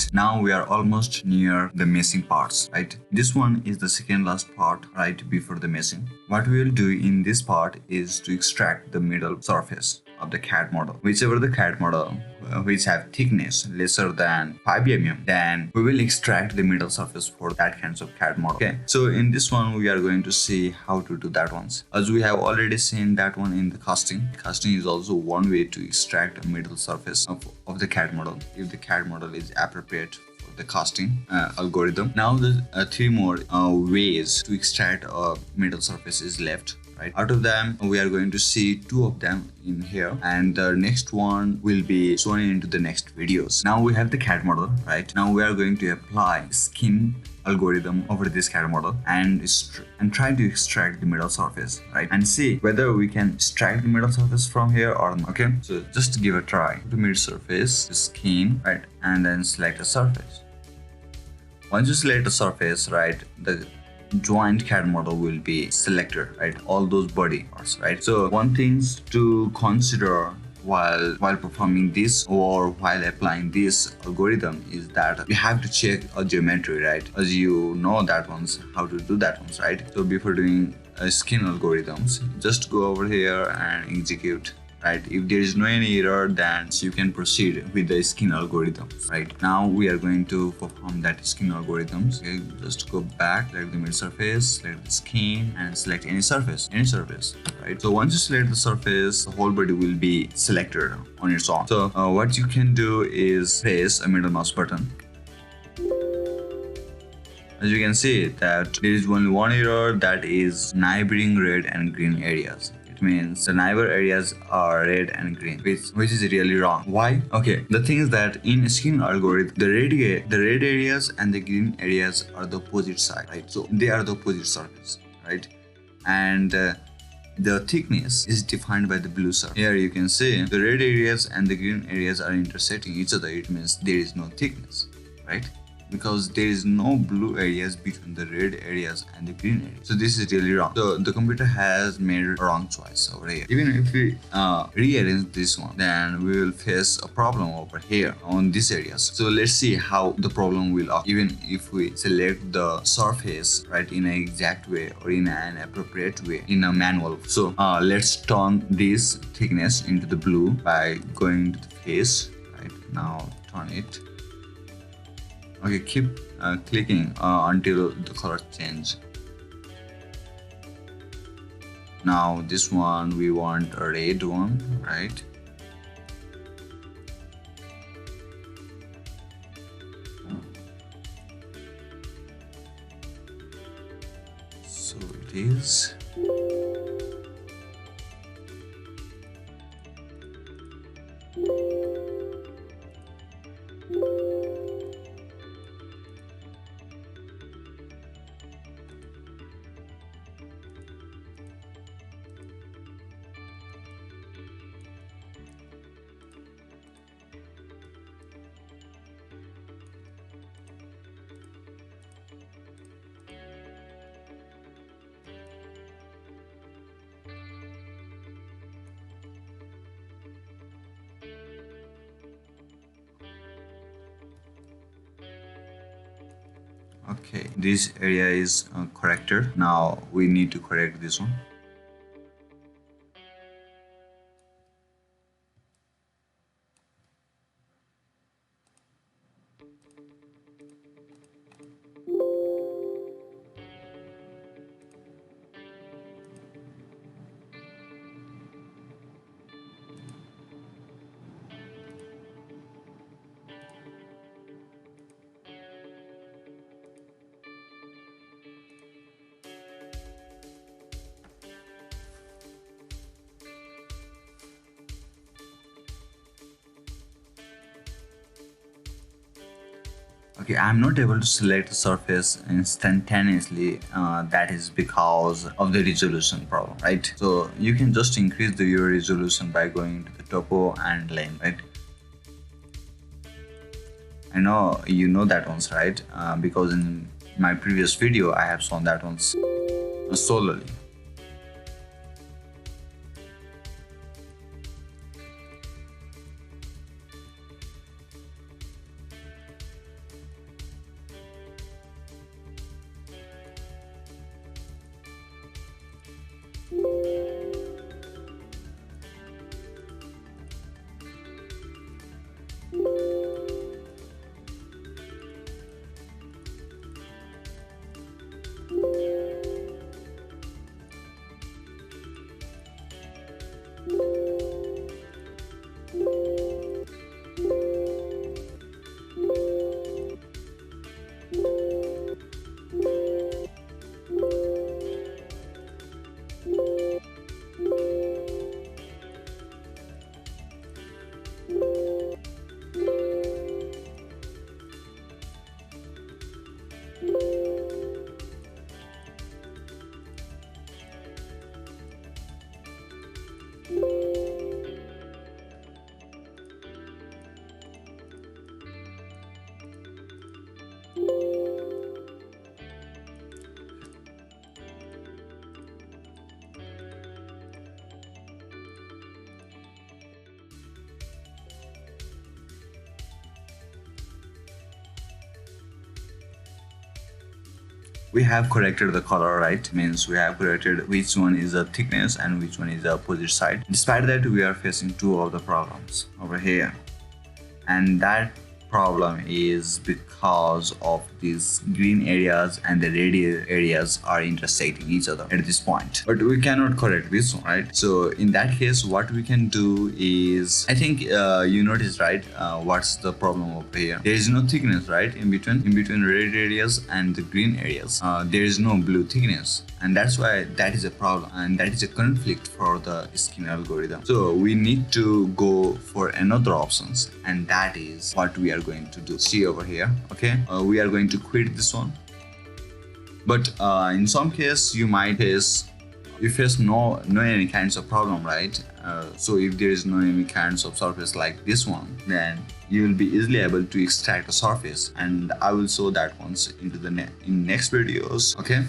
right? Now we are almost near the meshing parts, right? This one is the second last part right before the meshing. What we will do in this part is to extract the middle surface of the CAD model. Whichever the CAD model which have thickness lesser than 5 mm, then we will extract the middle surface for that kinds of CAD model. Okay, so in this one we are going to see how to do that ones. As we have already seen that one in the casting. Casting is also one way to extract a middle surface of the CAD model if the CAD model is appropriate for the casting algorithm. Now the three more ways to extract a middle surface is left. Right. Out of them, we are going to see two of them in here, and the next one will be shown into the next videos. Now we have the CAD model, right? Now we are going to apply skin algorithm over this CAD model and try to extract the middle surface, right? And see whether we can extract the middle surface from here or not. Okay, so just give a try. Go to Midsurface, skin, right, and then select a surface. Once you select a surface, right, the joint CAD model will be selected, right? All those body parts, right? So one things to consider while performing this or while applying this algorithm is that you have to check a geometry, right? As you know that one's how to do that ones, right? So before doing skin algorithms, just go over here and execute. Right, if there is no any error, then you can proceed with the skin algorithms. Right, now we are going to perform that skin algorithms. Okay, just go back, select the mid surface, select the skin, and select any surface. Right, so once you select the surface, the whole body will be selected on its own. So what you can do is press a middle mouse button. As you can see that there is only one error, that is neighboring red and green areas. It means the neighbor areas are red and green, which is really wrong. Why? Okay, the thing is that in skin algorithm, the red areas and the green areas are the opposite side, right? So they are the opposite surface, right? And the thickness is defined by the blue surface. Here you can see the red areas and the green areas are intersecting each other. It means there is no thickness, right? Because there is no blue areas between the red areas and the green areas. So this is really wrong. So the computer has made a wrong choice over here. Even if we rearrange this one, then we will face a problem over here on these areas. So let's see how the problem will occur even if we select the surface right in an exact way or in an appropriate way in a manual. So let's turn this thickness into the blue by going to the face. Right now, turn it. Okay, keep clicking until the color change. Now this one we want a red one, right? So it is. Okay, this area is corrected. Now we need to correct this one. Okay, I'm not able to select the surface instantaneously. That is because of the resolution problem, right? So you can just increase the viewer resolution by going to the topo and line, right? I know you know that ones, right? Because in my previous video I have shown that ones solely. we have corrected the color, right? Means we have corrected which one is the thickness and which one is the opposite side. Despite that, we are facing two of the problems over here, and that problem is because of these green areas and the red areas are intersecting each other at this point, but we cannot correct this one, right? So in that case, what we can do is, I think you noticed, right? What's the problem over here? There is no thickness, right? In between red areas and the green areas, there is no blue thickness, and that's why that is a problem, and that is a conflict for the skin algorithm. So we need to go for another options, and that is what we are going to do. See over here, okay? We are going to quit this one, but in some case you face no any kinds of problem, right? So if there is no any kinds of surface like this one, then you will be easily able to extract a surface, and I will show that once into the in next videos, okay?